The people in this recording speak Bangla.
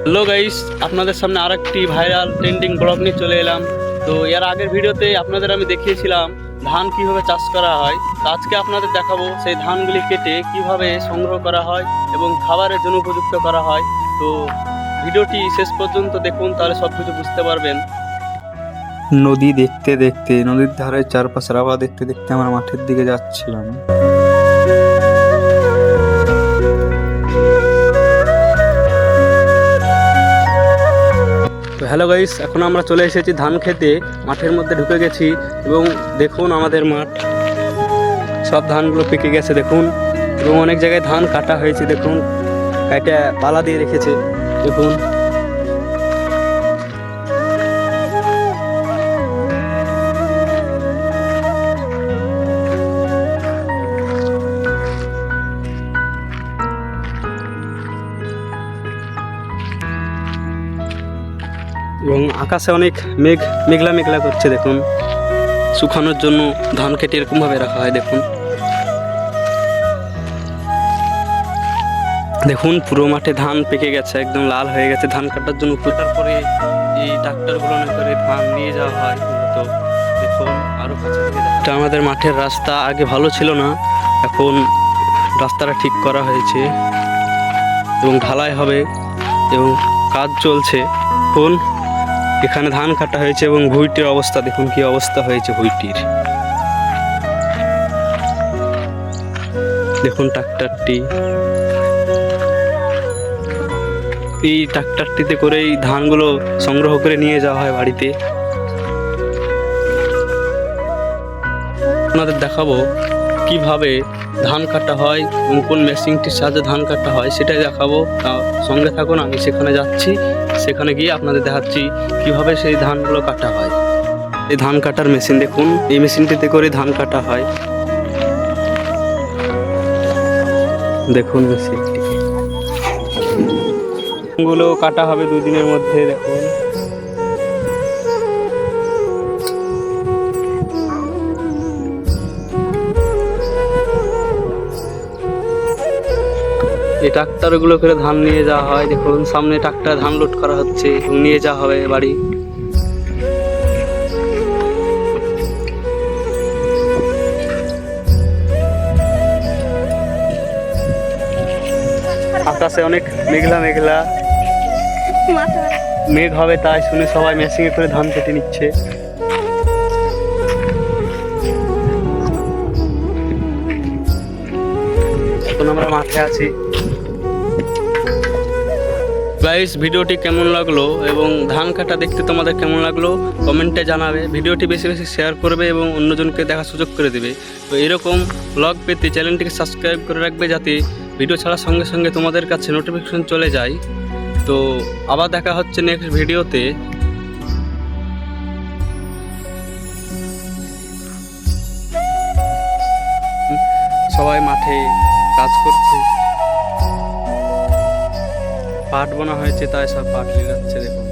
হ্যালো গাইস, আপনাদের সামনে আরেকটি ভাইরাল ট্রেন্ডিং ব্লগ নিয়ে চলে এলাম। তো এর আগের ভিডিওতে আপনাদের আমি দেখিয়েছিলাম ধান কিভাবে চাষ করা হয়। তো আজকে আপনাদের দেখাবো সেই ধানগুলি কেটে কিভাবে সংগ্রহ করা হয় এবং খাবারের জন্য উপযুক্ত করা হয়। তো ভিডিওটি শেষ পর্যন্ত দেখুন, তাহলে সব কিছু বুঝতে পারবেন। নদী দেখতে দেখতে, নদীর ধারে চারপাশের আবহাওয়া দেখতে দেখতে আমরা মাঠের দিকে যাচ্ছিলাম। তো হ্যালো গাইস, এখন আমরা চলে এসেছি ধান খেতে, মাঠের মধ্যে ঢুকে গেছি এবং দেখুন আমাদের মাঠ, সব ধানগুলো পেকে গেছে দেখুন, এবং অনেক জায়গায় ধান কাটা হয়েছে দেখুন, কাটা পালা দিয়ে রেখেছে দেখুন। এবং আকাশে অনেক মেঘলা মেঘলা করছে দেখুন, শুকানোর জন্য ধান কেটে এরকমভাবে রাখা হয় দেখুন। দেখুন পুরো মাঠে ধান পেকে গেছে, একদম লাল হয়ে গেছে ধান কাটার জন্য। কাটার পরে এই ট্রাক্টরগুলো করে ধান নিয়ে যাওয়া হয়। তো দেখুন আরও কাছে থেকে এটা আমাদের মাঠের রাস্তা, আগে ভালো ছিল না, এখন রাস্তাটা ঠিক করা হয়েছে এবং ঢালাই হবে এবং কাজ চলছে। এখন এখানে ধান কাটা হয়েছে এবং ভুঁইটির অবস্থা দেখুন কি অবস্থা হয়েছে ভুঁইটির। দেখুন ট্রাক্টরটি, এই ট্রাক্টরটিতে করেই ধানগুলো সংগ্রহ করে নিয়ে যাওয়া হয় বাড়িতে। আপনাদের দেখাবো কিভাবে ধান কাটা হয় এবং কোন মেশিনটির সাহায্যে ধান কাটা হয় সেটাই দেখাবো। সঙ্গে থাকুন, আমি সেখানে যাচ্ছি, সেখানে গিয়ে আপনাদের দেখাচ্ছি কিভাবে সেই ধানগুলো কাটা হয়। এই ধান কাটার মেশিন দেখুন, এই মেশিনটিতে করে ধান কাটা হয় দেখুন। মেশিনটি গুলো কাটা হবে 2 দিনের মধ্যে দেখুন। এই ট্রাক্টরগুলো করে ধান নিয়ে যাওয়া হয় দেখুন, সামনে ট্রাক্টর ধান লোড করা হচ্ছে, নিয়ে যাওয়া হবে বাড়ি। আকাশে অনেক মেঘলা মেঘ হবে, তাই শুনে সবাই মেশিনে করে ধান কেটে নিচ্ছে। এখন আমরা মাঠে আছি। গাইস, ভিডিওটি কেমন লাগলো এবং ধান কাটা দেখতে তোমাদের কেমন লাগলো কমেন্টে জানাবে। ভিডিওটি বেশি বেশি শেয়ার করবে এবং অন্যজনকে দেখার সুযোগ করে দেবে। তো এরকম ব্লগ পেতে চ্যানেলটিকে সাবস্ক্রাইব করে রাখবে, যাতে ভিডিও ছাড়ার সঙ্গে সঙ্গে তোমাদের কাছে নোটিফিকেশন চলে যায়। তো আবার দেখা হচ্ছে নেক্সট ভিডিওতে। সবাই মাঠে কাজ করছে, পাট বোনা হয়েছে, তাই সব পাট নিয়ে যাচ্ছে দেখুন।